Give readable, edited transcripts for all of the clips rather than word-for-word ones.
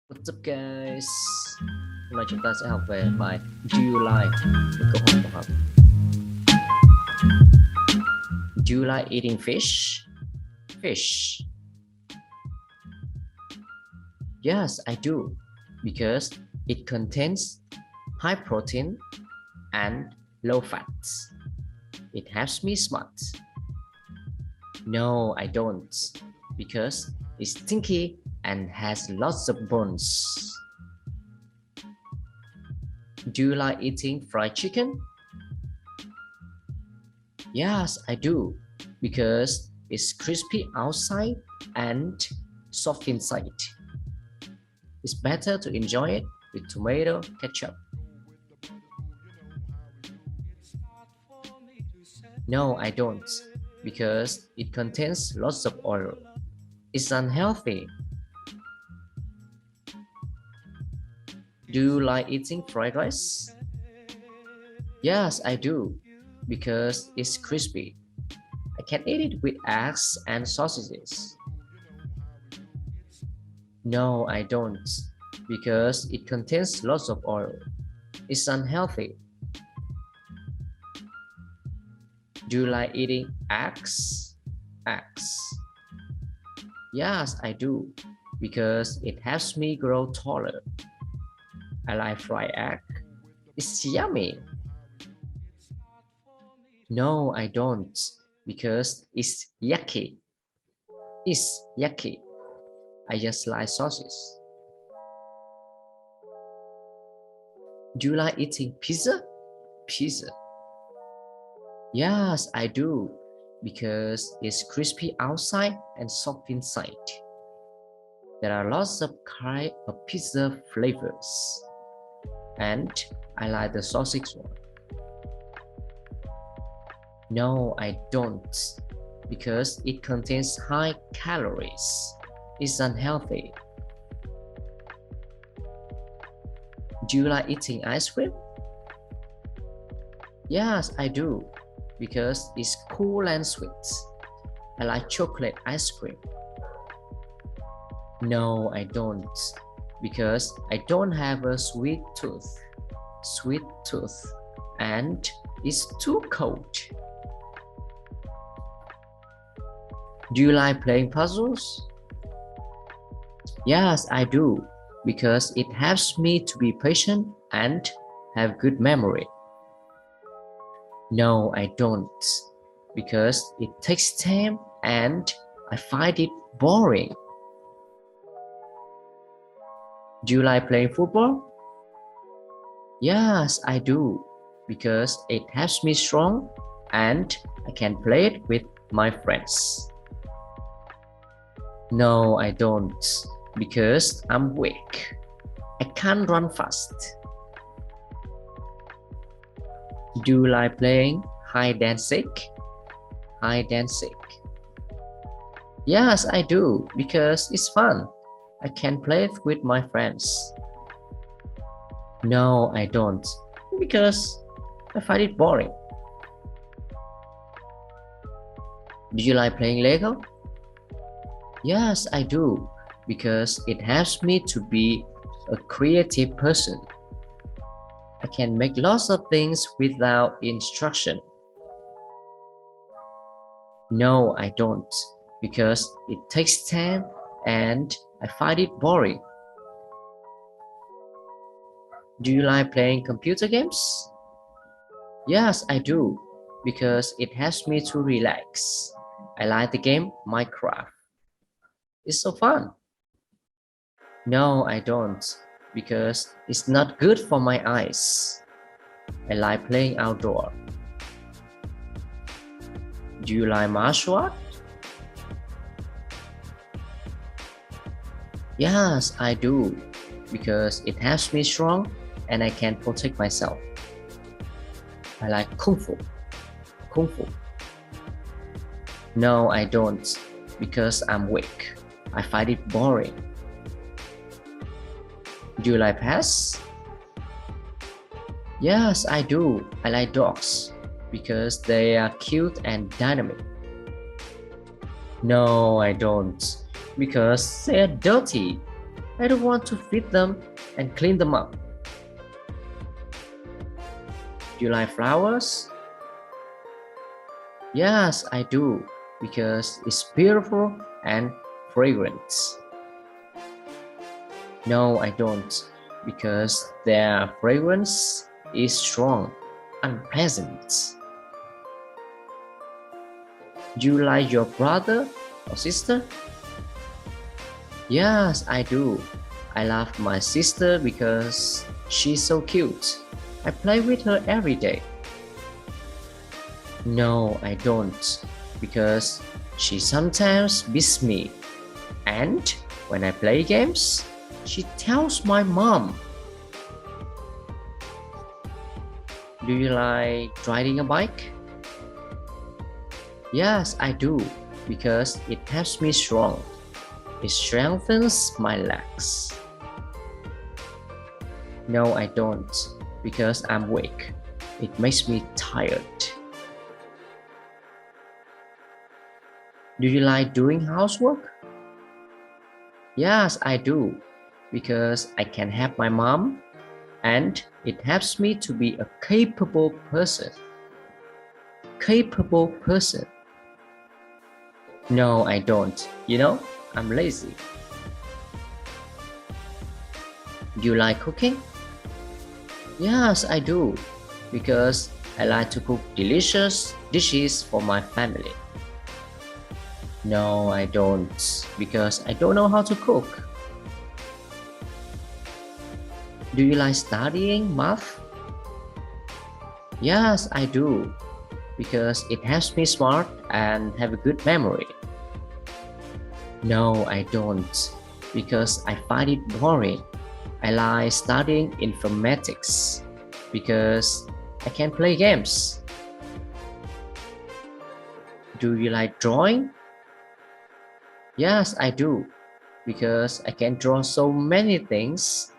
What's up guys? Hôm nay chúng ta sẽ học về bài Do you like? Một câu hỏi tổng hợp. Do you like eating fish? Fish. Yes, I do, because it contains high protein and low fats. It helps me smart. No, I don't, because it's stinky and has lots of bones. Do you like eating fried chicken? Yes, I do, because it's crispy outside and soft inside. It's better to enjoy it with tomato ketchup. No, I don't, because it contains lots of oil. It's unhealthy. Do you like eating fried rice? Yes, I do, because it's crispy. I can eat it with eggs and sausages. No, I don't, because it contains lots of oil. It's unhealthy. Do you like eating eggs? Eggs. Yes, I do, because it helps me grow taller. I like fried egg. It's yummy. No, I don't, because it's yucky. It's yucky. I just like sausages. Do you like eating pizza? Pizza. Yes, I do, because it's crispy outside and soft inside. There are lots of kind of pizza flavors, and I like the sausage one. No, I don't, because it contains high calories. It's unhealthy. Do you like eating ice cream? Yes, I do, because it's cool and sweet. I like chocolate ice cream. No, I don't, because I don't have a sweet tooth. Sweet tooth, and it's too cold. Do you like playing puzzles? Yes, I do, because it helps me to be patient and have good memory. No, I don't, because it takes time and I find it boring. Do you like playing football? Yes, I do, because it helps me strong and I can play it with my friends. No, I don't, because I'm weak. I can't run fast. Do you like playing hide and seek? Hide and seek. Yes, I do, because it's fun. I can play it with my friends. No, I don't, because I find it boring. Do you like playing Lego? Yes, I do, because it helps me to be a creative person. I can make lots of things without instruction. No, I don't, because it takes time and I find it boring. Do you like playing computer games? Yes, I do, because it helps me to relax. I like the game Minecraft. It's so fun. No, I don't, because it's not good for my eyes. I like playing outdoor. Do you like martial art? Yes, I do, because it helps me strong and I can protect myself. I like Kung Fu. Kung Fu. No, I don't, because I'm weak. I find it boring. Do you like pets? Yes, I do. I like dogs, because they are cute and dynamic. No, I don't, because they're dirty. I don't want to feed them and clean them up. Do you like flowers? Yes, I do, because it's beautiful and fragrant. No, I don't, because their fragrance is strong, unpleasant. Do you like your brother or sister? Yes, I do. I love my sister because she's so cute. I play with her every day. No, I don't, because she sometimes beats me. And when I play games, she tells my mom. Do you like riding a bike? Yes, I do, because it helps me strong. It strengthens my legs. No, I don't, because I'm weak. It makes me tired. Do you like doing housework? Yes, I do, because I can help my mom and it helps me to be a capable person. Capable person. No, I don't. I'm lazy. Do you like cooking? Yes, I do, because I like to cook delicious dishes for my family. No, I don't, because I don't know how to cook. Do you like studying math? Yes, I do, because it helps me smart and have a good memory. No, I don't, because I find it boring. I like studying informatics, because I can play games. Do you like drawing? Yes, I do, because I can draw so many things.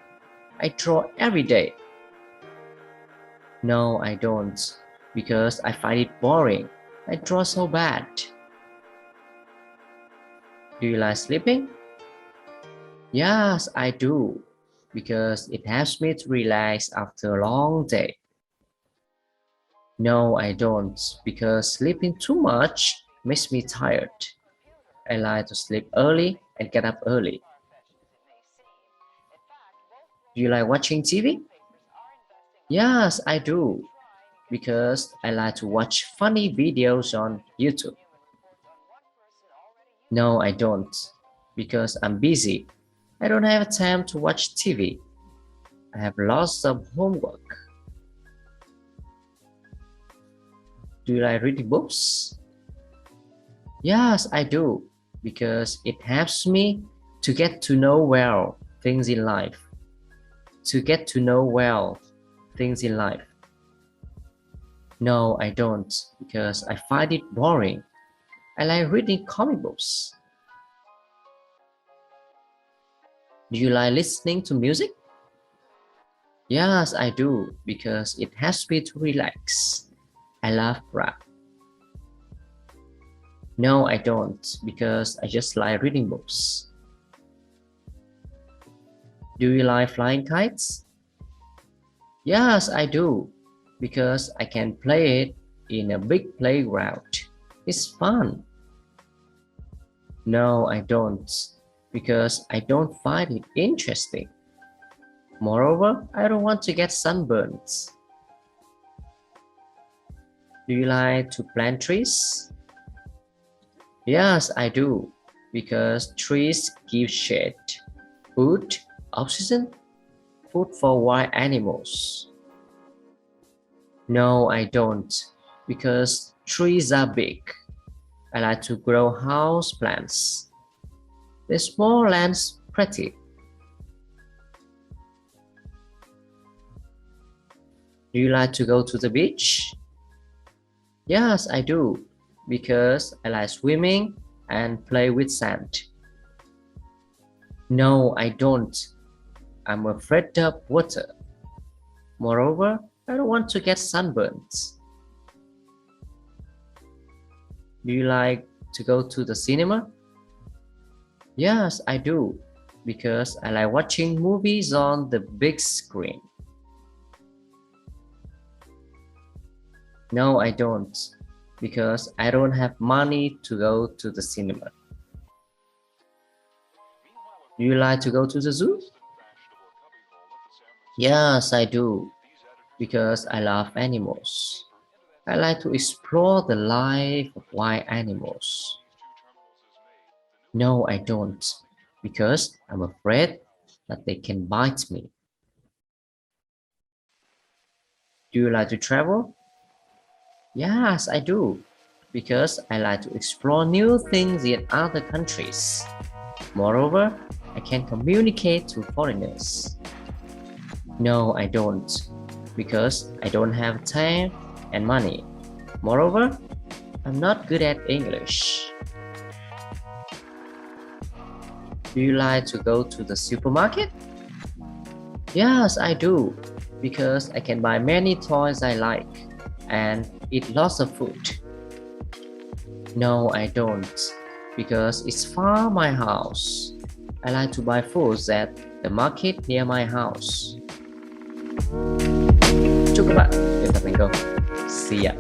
I draw every day. No, I don't, because I find it boring. I draw so bad. Do you like sleeping? Yes, I do, because it helps me to relax after a long day. No, I don't, because sleeping too much makes me tired. I like to sleep early and get up early. Do you like watching TV? Yes, I do, because I like to watch funny videos on YouTube. No, I don't, because I'm busy. I don't have time to watch TV. I have lots of homework. Do you like reading books? Yes, I do, because it helps me to get to know well things in life. To get to know well things in life. No, I don't, because I find it boring. I like reading comic books. Do you like listening to music? Yes, I do, because it helps me to relax. I love rap. No, I don't, because I just like reading books. Do you like flying kites? Yes, I do, because I can play it in a big playground. It's fun. No, I don't, because I don't find it interesting. Moreover, I don't want to get sunburns. Do you like to plant trees? Yes, I do, because trees give shade, wood, oxygen, food for wild animals. No, I don't, because trees are big. I like to grow house plants. The small land's pretty. Do you like to go to the beach? Yes, I do, because I like swimming and play with sand. No, I don't. I'm afraid of water. Moreover, I don't want to get sunburns. Do you like to go to the cinema? Yes, I do, because I like watching movies on the big screen. No, I don't, because I don't have money to go to the cinema. Do you like to go to the zoo? Yes, I do, because I love animals. I like to explore the life of wild animals. No, I don't, because I'm afraid that they can bite me. Do you like to travel? Yes, I do, because I like to explore new things in other countries. Moreover, I can communicate to foreigners. No, I don't, because I don't have time and money. Moreover, I'm not good at English. Do you like to go to the supermarket? Yes, I do, because I can buy many toys I like and eat lots of food. No, I don't, because it's far my house. I like to buy foods at the market near my house. Chúc các bạn luyện tập thành công. See ya!